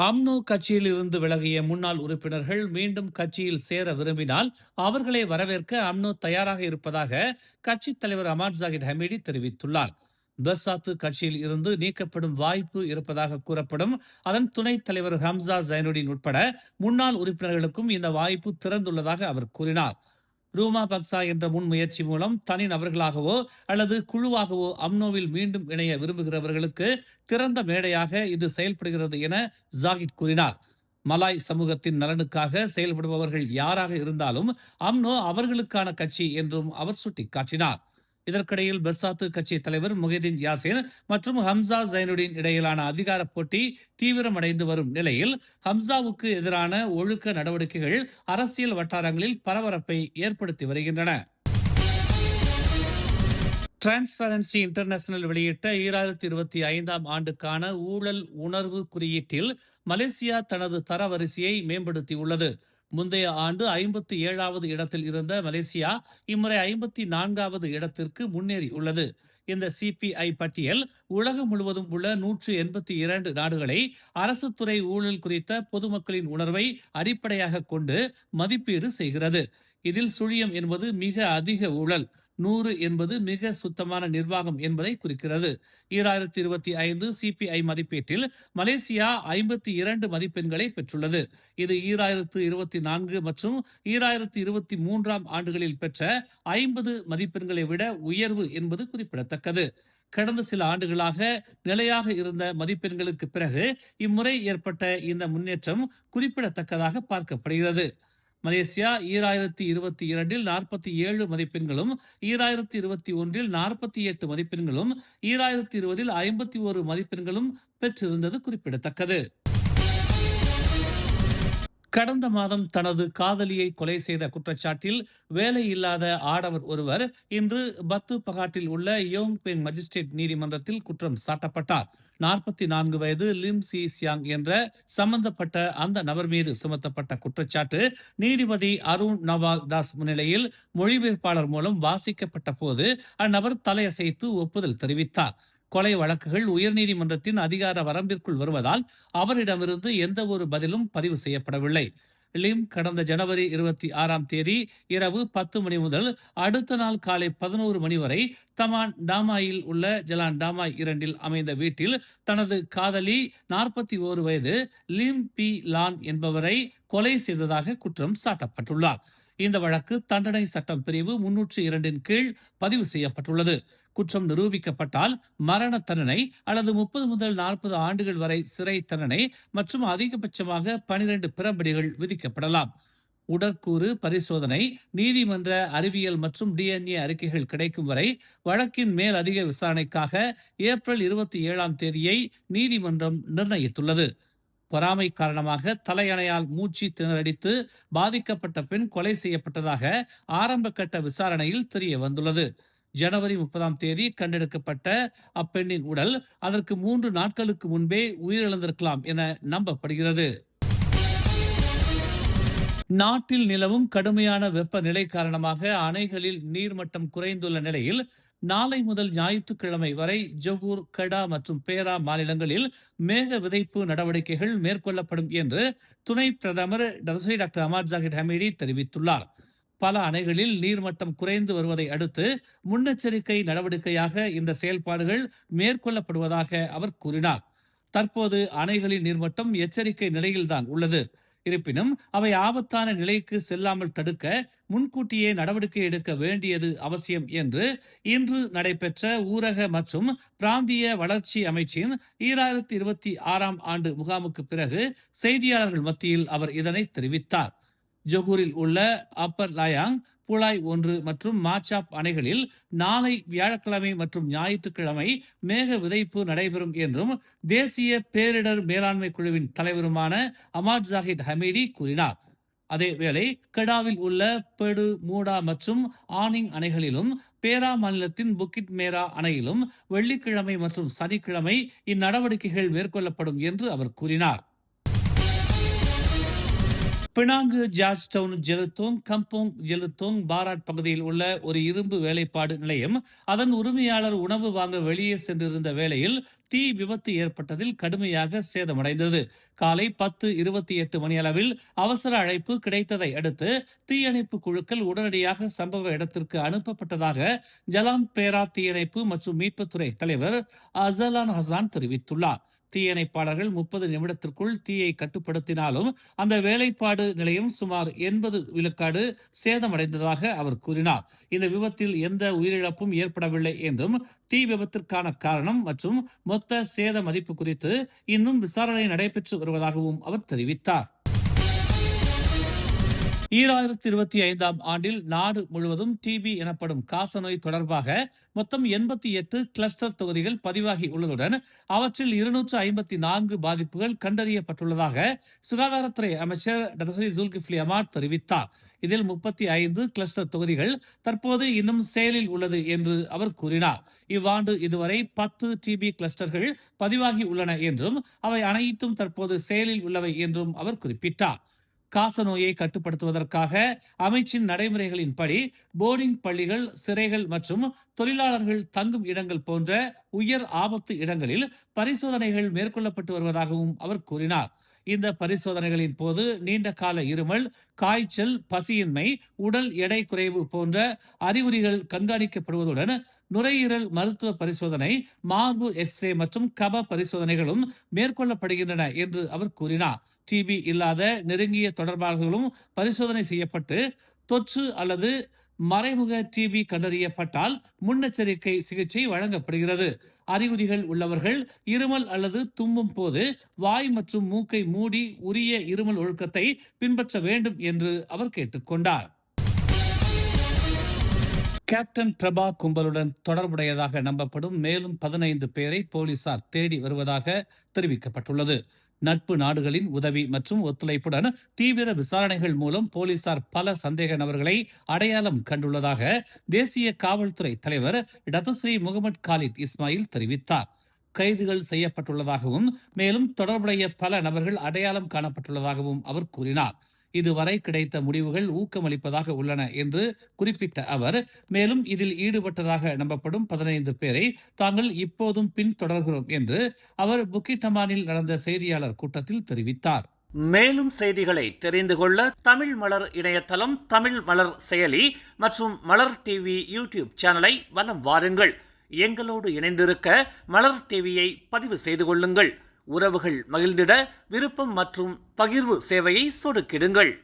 UMNO கட்சியில் இருந்து விலகிய முன்னாள் உறுப்பினர்கள் மீண்டும் கட்சியில் சேர விரும்பினால் அவர்களை வரவேற்க அம்னோ தயாராக இருப்பதாக கட்சித் தலைவர் அமாட் ஜாகிர் ஹமீடி தெரிவித்துள்ளார். பெர்சாத்து கட்சியில் இருந்து நீக்கப்படும் வாய்ப்பு இருப்பதாக கூறப்படும் அதன் துணைத் தலைவர் ஹம்சா ஜைனுடின் உட்பட முன்னாள் உறுப்பினர்களுக்கும் இந்த வாய்ப்பு திறந்துள்ளதாக அவர் கூறினார். ரூமா பக்சா என்ற முன்முயற்சி மூலம் தனி நபர்களாகவோ அல்லது குழுவாகவோ அம்னோவில் மீண்டும் இணைய விரும்புகிறவர்களுக்கு திறந்த மேடையாக இது செயல்படுகிறது என ஜாகிட் கூறினார். மலாய் சமூகத்தின் நலனுக்காக செயல்படுபவர்கள் யாராக இருந்தாலும் அம்னோ அவர்களுக்கான கட்சி என்றும் அவர் சுட்டிக்காட்டினார். இதற்கிடையில் பெர்சாத்து கட்சி தலைவர் முஹிதீன் யாசின் மற்றும் ஹம்சா ஜைனுடின் இடையிலான அதிகார போட்டி தீவிரமடைந்து வரும் நிலையில் ஹம்சாவுக்கு எதிரான ஒழுக்க நடவடிக்கைகள் அரசியல் வட்டாரங்களில் பரபரப்பை ஏற்படுத்தி வருகின்றன. டிரான்ஸ்பரன்சி இன்டர்நேஷனல் வெளியிட்ட 2025ஆம் ஆண்டுக்கான ஊழல் உணர்வு குறியீட்டில் மலேசியா தனது தரவரிசையை மேம்படுத்தியுள்ளது. முந்தைய ஆண்டு 57வது இடத்தில் இருந்த மலேசியா இம்முறை 54வது இடத்திற்கு முன்னேறி உள்ளது. இந்த சிபிஐ பட்டியல் உலகம் முழுவதும் உள்ள 182 நாடுகளை அரசு துறை ஊழல் குறித்த பொதுமக்களின் உணர்வை அடிப்படையாக கொண்டு மதிப்பீடு செய்கிறது. இதில் சுழியம் என்பது மிக அதிக ஊழல், 100 என்பது மிக சுத்தமான நிர்வாகம் என்பதை குறிக்கிறது. 2025 சிபிஐ மதிப்பீட்டில் மலேசியா 52 மதிப்பெண்களை பெற்றுள்ளது. இது 2024 மற்றும் 2023ஆம் ஆண்டுகளில் பெற்ற 50 மதிப்பெண்களை விட உயர்வு என்பது குறிப்பிடத்தக்கது. கடந்த சில ஆண்டுகளாக நிலையாக இருந்த மதிப்பெண்களுக்கு பிறகு இம்முறை ஏற்பட்ட இந்த முன்னேற்றம் குறிப்பிடத்தக்கதாக பார்க்கப்படுகிறது. மலேசியா 2022இல் 47 மதிப்பெண்களும், 2021இல் 48 மதிப்பெண்களும், 2020இல் 51 மதிப்பெண்களும் பெற்றிருந்தது குறிப்பிடத்தக்கது. கடந்த மாதம் தனது காதலியை கொலை செய்த குற்றச்சாட்டில் வேலையில்லாத ஆடவர் ஒருவர் இன்று பத்து பகாட்டில் உள்ள யோங் பெங் மஜிஸ்ட்ரேட் நீதிமன்றத்தில் குற்றம் சாட்டப்பட்டார். 44 வயது லிம் சி சியாங் என்ற சம்பந்தப்பட்ட அந்த நபர் மீது சுமத்தப்பட்ட குற்றச்சாட்டு நீதிபதி அருண் நவால் தாஸ் முன்னிலையில் மொழிபெயர்ப்பாளர் மூலம் வாசிக்கப்பட்ட போது அந்நபர் தலையசைத்து ஒப்புதல் தெரிவித்தார். கொலை வழக்குகள் உயர்நீதிமன்றத்தின் அதிகார வரம்பிற்குள் வருவதால் அவரிடமிருந்து எந்த ஒரு பதிலும் பதிவு செய்யப்படவில்லை. லிம் கடந்த ஜனவரி 26ஆம் தேதி இரவு 10 மணி முதல் அடுத்த நாள் காலை 11 மணி வரை தமான் டாமாயில் உள்ள ஜலான் டாமாய் 2இல் அமைந்த வீட்டில் தனது காதலி 41 வயது லிம் பி லான் என்பவரை கொலை செய்ததாக குற்றம் சாட்டப்பட்டுள்ளார். இந்த வழக்கு தண்டனை சட்டம் பிரிவு 302இன் கீழ் பதிவு செய்யப்பட்டுள்ளது. குற்றம் நிரூபிக்கப்பட்டால் மரண தண்டனை அல்லது 30 முதல் 40 ஆண்டுகள் வரை சிறை தண்டனை மற்றும் அதிகபட்சமாக 12 பிறபடிகள் விதிக்கப்படலாம். உடற்கூறு பரிசோதனை, நீதிமன்ற அறிவியல் மற்றும் டிஎன்ஏ அறிக்கைகள் கிடைக்கும் வரை வழக்கின் மேல் அதிக விசாரணைக்காக ஏப்ரல் 27ஆம் தேதியை நீதிமன்றம் நிர்ணயித்துள்ளது. பொறாமை காரணமாக தலையணையால் மூச்சு திணறடித்து பாதிக்கப்பட்ட பெண் கொலை செய்யப்பட்டதாக ஆரம்ப கட்ட விசாரணையில் தெரிய வந்துள்ளது. ஜனவரி 30ஆம் தேதி கண்டெடுக்கப்பட்ட அப்பெண்ணின் உடல் அதற்கு 3 நாட்களுக்கு முன்பே உயிரிழந்திருக்கலாம் என நம்பப்படுகிறது. நாட்டில் நிலவும் கடுமையான வெப்பநிலை காரணமாக அணைகளில் நீர்மட்டம் குறைந்துள்ள நிலையில் நாளை முதல் ஞாயிற்றுக்கிழமை வரை ஜொகூர், கடா மற்றும் பேரா மாநிலங்களில் மேக விதைப்பு நடவடிக்கைகள் மேற்கொள்ளப்படும் என்று துணை பிரதமர் டாக்டர் அமாட் ஜாகிர் ஹமீடி தெரிவித்துள்ளார். பல அணைகளில் நீர்மட்டம் குறைந்து வருவதை அடுத்து முன்னெச்சரிக்கை நடவடிக்கையாக இந்த செயல்பாடுகள் மேற்கொள்ளப்படுவதாக அவர் கூறினார். தற்போது அணைகளின் நீர்மட்டம் எச்சரிக்கை நிலையில்தான் உள்ளது. இருப்பினும் அவை ஆபத்தான நிலைக்கு செல்லாமல் தடுக்க முன்கூட்டியே நடவடிக்கை எடுக்க வேண்டியது அவசியம் என்று இன்று நடைபெற்ற ஊரக மற்றும் பிராந்திய வளர்ச்சி அமைச்சின் 2026ஆம் ஆண்டு முகாமுக்கு பிறகு செய்தியாளர்கள் மத்தியில் அவர் இதனை தெரிவித்தார். ஜொகூரில் உள்ள அப்பர் லாயாங், புலாய் 1 மற்றும் மாச்சாப் அணைகளில் நாளை வியாழக்கிழமை மற்றும் ஞாயிற்றுக்கிழமை மேக விதைப்பு நடைபெறும் என்றும் தேசிய பேரிடர் மேலாண்மை குழுவின் தலைவருமான அமாட் ஜாகிர் ஹமீடி கூறினார். அதேவேளை கடாவில் உள்ள பெடு, மூடா மற்றும் ஆனிங் அணைகளிலும் பேரா மாநிலத்தின் புக்கிட் மேரா அணையிலும் வெள்ளிக்கிழமை மற்றும் சனிக்கிழமை இந்நடவடிக்கைகள் மேற்கொள்ளப்படும் என்று அவர் கூறினார். Penang, George Town, Jelutong, Kampung Jelutong, Barat பகுதியில் உள்ள ஒரு இரும்பு வேலைப்பாடு நிலையம் அதன் உரிமையாளர் உணவு வாங்க வெளியே சென்றிருந்த வேளையில் தீ விபத்து ஏற்பட்டதில் கடுமையாக சேதமடைந்தது. காலை 10:28 மணியளவில் அவசர அழைப்பு கிடைத்ததை அடுத்து தீயணைப்பு குழுக்கள் உடனடியாக சம்பவ இடத்திற்கு அனுப்பப்பட்டதாக ஜலான் பேரா தீயணைப்பு மற்றும் மீட்புத்துறை தலைவர் அசலான் ஹசான் தெரிவித்துள்ளார். தீயணைப்பாளர்கள் 30 நிமிடத்திற்குள் தீயை கட்டுப்படுத்தினாலும் அந்த வேலைப்பாடு நிலையம் சுமார் 80 விழுக்காடு சேதமடைந்ததாக அவர் கூறினார். இந்த விபத்தில் எந்த உயிரிழப்பும் ஏற்படவில்லை என்றும் தீ விபத்திற்கான காரணம் மற்றும் மொத்த சேத மதிப்பு குறித்து இன்னும் விசாரணை நடைபெற்று வருவதாகவும் அவர் தெரிவித்தார். 2025ஆம் ஆண்டில் நாடு முழுவதும் டிபி எனப்படும் காசநோய் தொடர்பாக மொத்தம் 88 கிளஸ்டர் தொகுதிகள் பதிவாகி உள்ளதுடன் அவற்றில் 254 பாதிப்புகள் கண்டறியப்பட்டுள்ளதாக சுகாதாரத்துறை அமைச்சர் டாக்டர் ஜுல்கிஃப்லி அமாட் தெரிவித்தார். இதில் 35 கிளஸ்டர் தொகுதிகள் தற்போது இன்னும் செயலில் உள்ளது என்று அவர் கூறினார். இவ்வாண்டு இதுவரை 10 டிபி கிளஸ்டர்கள் பதிவாகி உள்ளன என்றும் அவை அனைத்தும் தற்போது செயலில் உள்ளவை என்றும் அவர் குறிப்பிட்டார். காசநோயை கட்டுப்படுத்துவதற்காக அமைச்சின் நடைமுறைகளின்படி போர்டிங் பள்ளிகள், சிறைகள் மற்றும் தொழிலாளர்கள் தங்கும் இடங்கள் போன்ற உயர் ஆபத்து இடங்களில் பரிசோதனைகள் மேற்கொள்ளப்பட்டு வருவதாகவும் அவர் கூறினார். இந்த பரிசோதனைகளின் போது நீண்ட கால இருமல், காய்ச்சல், பசியின்மை, உடல் எடை குறைவு போன்ற அறிகுறிகள் கண்காணிக்கப்படுவதுடன் நுரையீரல் மருத்துவ பரிசோதனை, மார்பு எக்ஸ்ரே மற்றும் கப பரிசோதனைகளும் மேற்கொள்ளப்படுகின்றன என்று அவர் கூறினார். டிபி இல்லாத நெருங்கிய தொடர்பாளர்களும் பரிசோதனை செய்யப்பட்டு தொற்று அல்லது மறைமுக டிபி கண்டறியப்பட்டால் முன்னெச்சரிக்கை சிகிச்சை வழங்கப்படுகிறது. அறிகுறிகள் உள்ளவர்கள் இருமல் அல்லது தும்மும் போது வாய் மற்றும் மூக்கை மூடி உரிய இருமல் ஒழுக்கத்தை பின்பற்ற வேண்டும் என்று அவர் கேட்டுக்கொண்டார். கேப்டன் பிரபா கும்பலுடன் தொடர்புடையதாக நம்பப்படும் மேலும் 15 பேரை போலீசார் தேடி வருவதாக தெரிவிக்கப்பட்டுள்ளது. நட்பு நாடுகளின் உதவி மற்றும் ஒத்துழைப்புடன் தீவிர விசாரணைகள் மூலம் போலீசார் பல சந்தேக நபர்களை அடையாளம் கண்டுள்ளதாக தேசிய காவல்துறை தலைவர் டத்தஸ்ரீ முகமது காலித் இஸ்மாயில் தெரிவித்தார். கைதுகள் செய்யப்பட்டுள்ளதாகவும் மேலும் தொடர்புடைய பல நபர்கள் அடையாளம் காணப்பட்டுள்ளதாகவும் அவர் கூறினார். இதுவரை கிடைத்த முடிவுகள் ஊக்கமளிப்பதாக உள்ளன என்று குறிப்பிட்ட அவர் மேலும் இதில் ஈடுபட்டதாக நம்பப்படும் 15 பேரை தாங்கள் இப்போதும் பின்தொடர்கிறோம் என்று அவர் புக்கிட்டமானில் நடந்த செய்தியாளர் கூட்டத்தில் தெரிவித்தார். மேலும் செய்திகளை தெரிந்து கொள்ள தமிழ் மலர் இணையதளம், தமிழ் மலர் செயலி மற்றும் மலர் டிவி யூடியூப் சேனலை வலம் வாருங்கள். எங்களோடு இணைந்திருக்க மலர் டிவியை பதிவு செய்து கொள்ளுங்கள். உறவுகள் மகிழ்ந்திட விருப்பம் மற்றும் பகிர்வு சேவையை சொடுக்கிடுங்கள்.